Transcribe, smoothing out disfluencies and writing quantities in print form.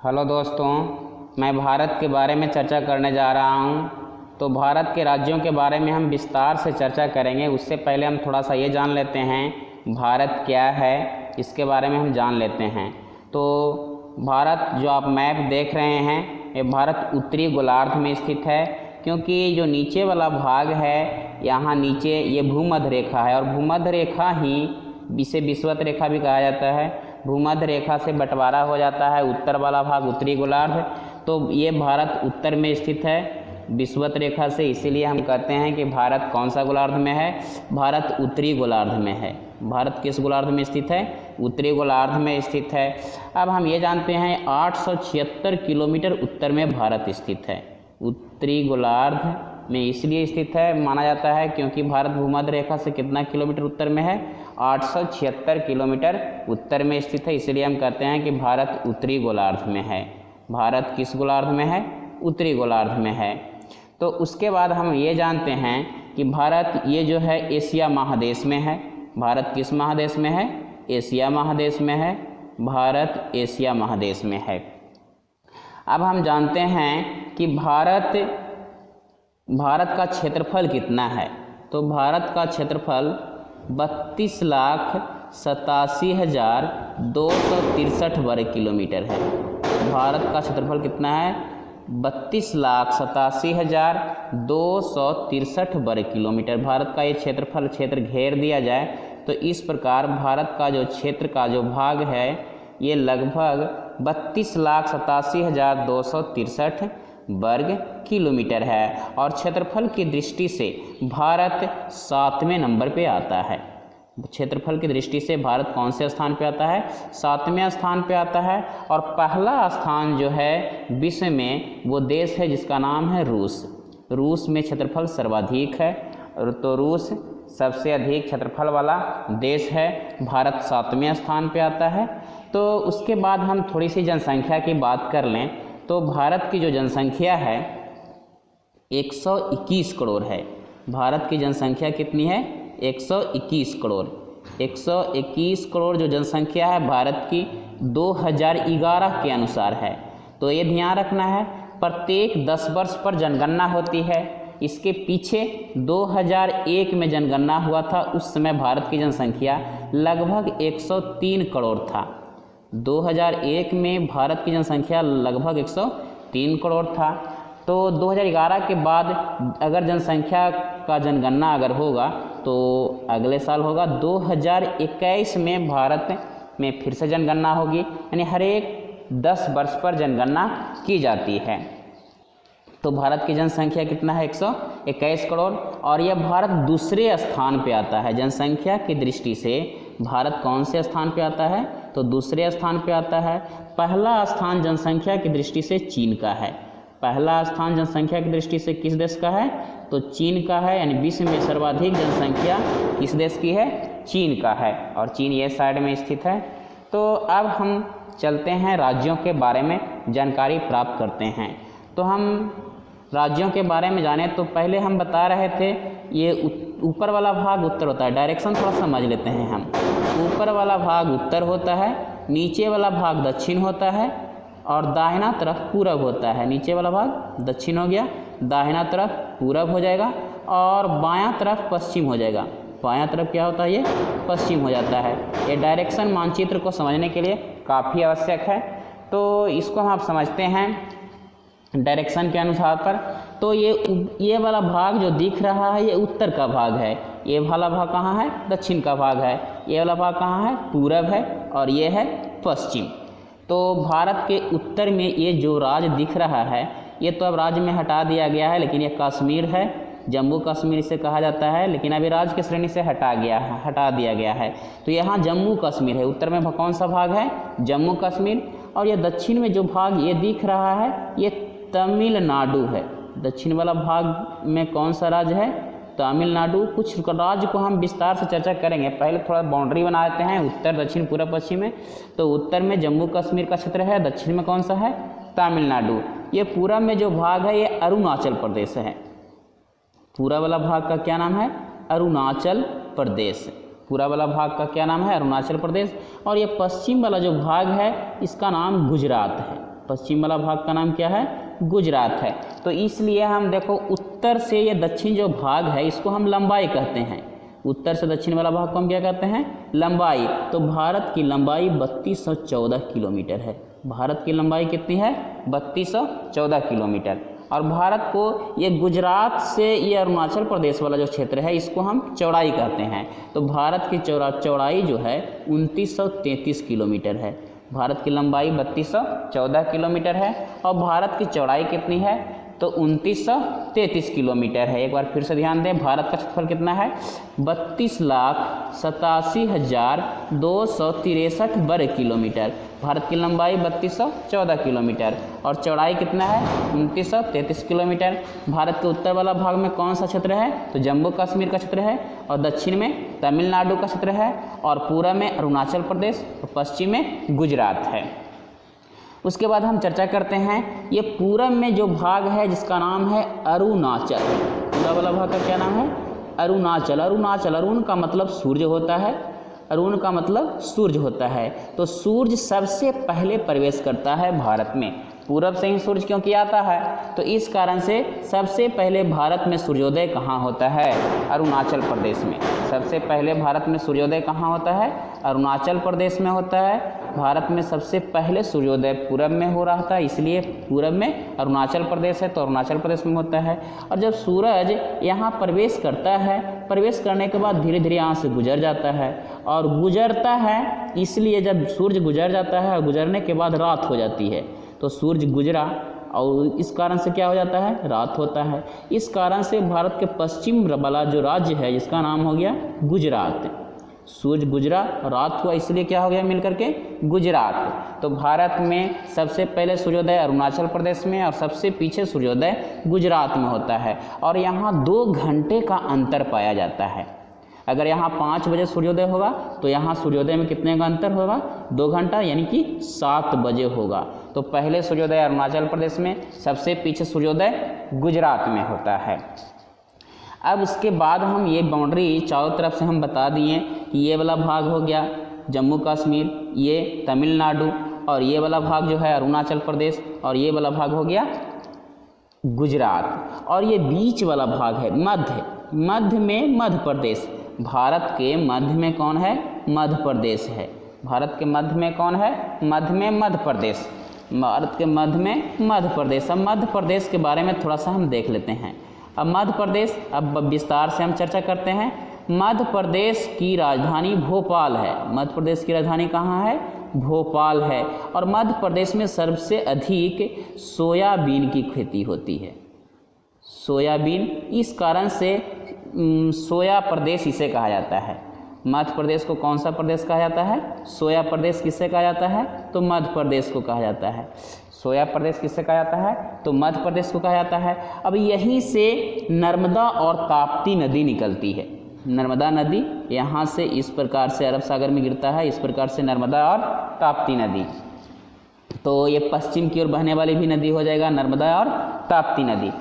Hello दोस्तों, मैं भारत के बारे में चर्चा करने जा रहा हूँ। तो भारत के राज्यों के बारे में हम विस्तार से चर्चा करेंगे। उससे पहले हम थोड़ा सा ये जान लेते हैं भारत क्या है, इसके बारे में हम जान लेते हैं। तो भारत जो आप मैप देख रहे हैं, ये भारत उत्तरी गोलार्ध में स्थित है, क्योंकि जो नीचे वाला भाग है यहाँ नीचे ये भूमध्य रेखा है और भूमध्य रेखा ही इसे विषुवत रेखा भी कहा जाता है। भूमध्य रेखा से बंटवारा हो जाता है उत्तर वाला भाग उत्तरी गोलार्ध। तो ये भारत उत्तर में स्थित है विषुवत रेखा से, इसीलिए हम कहते हैं कि भारत कौन सा गोलार्ध में है, भारत उत्तरी गोलार्ध में है। भारत किस गोलार्ध में स्थित है? उत्तरी गोलार्ध में स्थित है। अब हम ये जानते हैं 876 किलोमीटर उत्तर में भारत स्थित है। उत्तरी गोलार्ध में इसलिए स्थित है माना जाता है क्योंकि भारत भूमध्य रेखा से कितना किलोमीटर उत्तर में है? 876 किलोमीटर उत्तर में स्थित है, इसलिए हम कहते हैं कि भारत उत्तरी गोलार्ध में है। भारत किस गोलार्ध में है? उत्तरी गोलार्ध में है। तो उसके बाद हम ये जानते हैं कि भारत ये जो है एशिया महादेश में है। भारत किस महादेश में है? एशिया महादेश में है। भारत एशिया महादेश में है। अब हम जानते हैं कि भारत का क्षेत्रफल कितना है। तो भारत का क्षेत्रफल 32,87,263 वर्ग किलोमीटर है। भारत का क्षेत्रफल कितना है? 32,87,263 वर्ग किलोमीटर। भारत का ये क्षेत्र घेर दिया जाए तो इस प्रकार भारत का जो क्षेत्र का जो भाग है ये लगभग 32,87,263 वर्ग किलोमीटर है और क्षेत्रफल की दृष्टि से भारत 7वें नंबर पे आता है। क्षेत्रफल की दृष्टि से भारत कौन से स्थान पे आता है? 7वें स्थान पे आता है। और पहला स्थान जो है विश्व में वो देश है जिसका नाम है रूस। रूस में क्षेत्रफल सर्वाधिक है, तो रूस सबसे अधिक क्षेत्रफल वाला देश है। भारत 7वें स्थान पे आता है। तो उसके बाद हम थोड़ी सी जनसंख्या की बात कर लें तो भारत की जो जनसंख्या है 121 करोड़ है। भारत की जनसंख्या कितनी है? 121 करोड़। 121 करोड़ जो जनसंख्या है भारत की 2011 के अनुसार है। तो ये ध्यान रखना है, प्रत्येक 10 वर्ष पर जनगणना होती है। इसके पीछे 2001 में जनगणना हुआ था, उस समय भारत की जनसंख्या लगभग 103 करोड़ था। 2001 में भारत की जनसंख्या लगभग 103 करोड़ था। तो 2011 के बाद अगर जनसंख्या का जनगणना अगर होगा तो अगले साल होगा 2021 में भारत में फिर से जनगणना होगी, यानी हर एक 10 वर्ष पर जनगणना की जाती है। तो भारत की जनसंख्या कितना है? 121 करोड़। और यह भारत दूसरे स्थान पे आता है जनसंख्या की दृष्टि से। भारत कौन से स्थान पे आता है? तो दूसरे स्थान पे आता है। पहला स्थान जनसंख्या की दृष्टि से चीन का है। पहला स्थान जनसंख्या की दृष्टि से किस देश का है? तो चीन का है, यानी विश्व में सर्वाधिक जनसंख्या किस देश की है? चीन का है, और चीन ये साइड में स्थित है। तो अब हम चलते हैं राज्यों के बारे में जानकारी प्राप्त करते हैं। तो हम राज्यों के बारे में जाने तो पहले हम बता रहे थे ये ऊपर वाला भाग उत्तर होता है। डायरेक्शन थोड़ा समझ लेते हैं हम। ऊपर वाला भाग उत्तर होता है, नीचे वाला भाग दक्षिण होता है और दाहिना तरफ पूरब होता है। नीचे वाला भाग दक्षिण हो गया, दाहिना तरफ पूरब हो जाएगा और बायां तरफ पश्चिम हो जाएगा। बायां तरफ क्या होता है? ये पश्चिम हो जाता है। ये डायरेक्शन मानचित्र को समझने के लिए काफ़ी आवश्यक है। तो इसको हम आप समझते हैं डायरेक्शन के अनुसार पर। तो ये वाला भाग जो दिख रहा है ये उत्तर का भाग है। ये वाला भाग कहाँ है? दक्षिण का भाग है। ये वाला भाग कहाँ है? पूरब है, और ये है पश्चिम। तो भारत के उत्तर में ये जो राज्य दिख रहा है ये तो अब राज्य में हटा दिया गया है, लेकिन ये कश्मीर है। जम्मू कश्मीर इसे कहा जाता है, लेकिन अभी राज्य की श्रेणी से हटा दिया गया है। तो यहाँ जम्मू कश्मीर है। उत्तर में कौन सा भाग है? जम्मू कश्मीर। और ये दक्षिण में जो भाग ये दिख रहा है ये तमिलनाडु है। दक्षिण वाला भाग में कौन सा राज्य है? तमिलनाडु। कुछ राज्य को हम विस्तार से चर्चा करेंगे, पहले थोड़ा बाउंड्री बना देते हैं उत्तर दक्षिण पूर्व पश्चिम में। तो उत्तर में जम्मू कश्मीर का क्षेत्र है, दक्षिण में कौन सा है? तमिलनाडु। ये पूरब में जो भाग है ये अरुणाचल प्रदेश है। पूरा वाला भाग का क्या नाम है? अरुणाचल प्रदेश। पूरा वाला भाग का क्या नाम है? अरुणाचल प्रदेश। और ये पश्चिम वाला जो भाग है इसका नाम गुजरात है। पश्चिम वाला भाग का नाम क्या है? गुजरात है। तो इसलिए हम देखो उत्तर से ये दक्षिण जो भाग है इसको हम लंबाई कहते हैं। उत्तर से दक्षिण वाला भाग को हम क्या कहते हैं? लंबाई। तो भारत की लंबाई 3214 किलोमीटर है। भारत की लंबाई कितनी है? 3214 किलोमीटर। और भारत को ये गुजरात से ये अरुणाचल प्रदेश वाला जो क्षेत्र है इसको हम चौड़ाई कहते हैं। तो भारत की चौड़ाई जो है 2933 किलोमीटर है। भारत की लंबाई 3214 किलोमीटर है और भारत की चौड़ाई कितनी है? तो 2933 किलोमीटर है। एक बार फिर से ध्यान दें, भारत का क्षेत्रफल कितना है? 32,87,263 वर्ग किलोमीटर। भारत की लंबाई 3214 किलोमीटर और चौड़ाई कितना है? 2933 किलोमीटर। भारत के उत्तर वाला भाग में कौन सा क्षेत्र है? तो जम्मू कश्मीर का क्षेत्र है और दक्षिण में तमिलनाडु का क्षेत्र है और पूर्व में अरुणाचल प्रदेश और पश्चिम में गुजरात है। उसके बाद हम चर्चा करते हैं ये पूरब में जो भाग है जिसका नाम है अरुणाचल। पूरा वाला भाग का क्या नाम है? अरुणाचल। अरुणाचल, अरुण का मतलब सूर्य होता है। अरुण का मतलब सूर्य होता है। तो सूर्य सबसे पहले प्रवेश करता है भारत में। पूरब से ही सूर्य क्योंकि आता है, तो इस कारण से सबसे पहले भारत में सूर्योदय कहाँ होता है? अरुणाचल प्रदेश में। सबसे पहले भारत में सूर्योदय कहाँ होता है? अरुणाचल प्रदेश में होता है। भारत में सबसे पहले सूर्योदय पूरब में हो रहा था, इसलिए पूरब में अरुणाचल प्रदेश है, तो अरुणाचल प्रदेश में होता है। और जब सूरज यहाँ प्रवेश करता है, प्रवेश करने के बाद धीरे धीरे यहाँ से गुजर जाता है और गुजरता है, इसलिए जब सूर्य गुजर जाता है और गुजरने के बाद रात हो जाती है, तो सूर्य गुजरा और इस कारण से क्या हो जाता है? रात होता है। इस कारण से भारत के पश्चिम वाला जो राज्य है जिसका नाम हो गया गुजरात। सूर्य गुजरा, रात हुआ, इसलिए क्या हो गया मिलकर के? गुजरात। तो भारत में सबसे पहले सूर्योदय अरुणाचल प्रदेश में और सबसे पीछे सूर्योदय गुजरात में होता है और यहाँ 2 घंटे का अंतर पाया जाता है। अगर यहाँ 5 बजे सूर्योदय होगा तो यहाँ सूर्योदय में कितने का अंतर होगा? 2 घंटा, यानी कि 7 बजे होगा। तो पहले सूर्योदय अरुणाचल प्रदेश में, सबसे पीछे सूर्योदय गुजरात में होता है। अब उसके बाद हम ये बाउंड्री चारों तरफ से हम बता दिए कि ये वाला भाग हो गया जम्मू कश्मीर, ये तमिलनाडु और ये वाला भाग जो है अरुणाचल प्रदेश और ये वाला भाग हो गया गुजरात। और ये बीच वाला भाग है मध्य में मध्य प्रदेश। भारत के मध्य में कौन है? मध्य प्रदेश है। भारत के मध्य में कौन है? मध्य में मध्य प्रदेश। भारत के मध्य में मध्य प्रदेश। अब मध्य प्रदेश के बारे में थोड़ा सा हम देख लेते हैं। अब मध्य प्रदेश, अब विस्तार से हम चर्चा करते हैं। मध्य प्रदेश की राजधानी भोपाल है। मध्य प्रदेश की राजधानी कहाँ है? भोपाल है। और मध्य प्रदेश में सबसे अधिक सोयाबीन की खेती होती है। सोयाबीन, इस कारण से सोया प्रदेश इसे कहा जाता है। मध्य प्रदेश को कौन सा प्रदेश कहा जाता है? सोया प्रदेश किसे कहा जाता है? तो मध्य प्रदेश को कहा जाता है। सोया प्रदेश किसे कहा जाता है? तो मध्य प्रदेश को कहा जाता है। अब यहीं से नर्मदा और ताप्ती नदी निकलती है। नर्मदा नदी यहाँ से इस प्रकार से अरब सागर में गिरता है, इस प्रकार से नर्मदा और ताप्ती नदी। तो ये पश्चिम की ओर बहने वाली भी नदी हो जाएगा नर्मदा और ताप्ती नदी।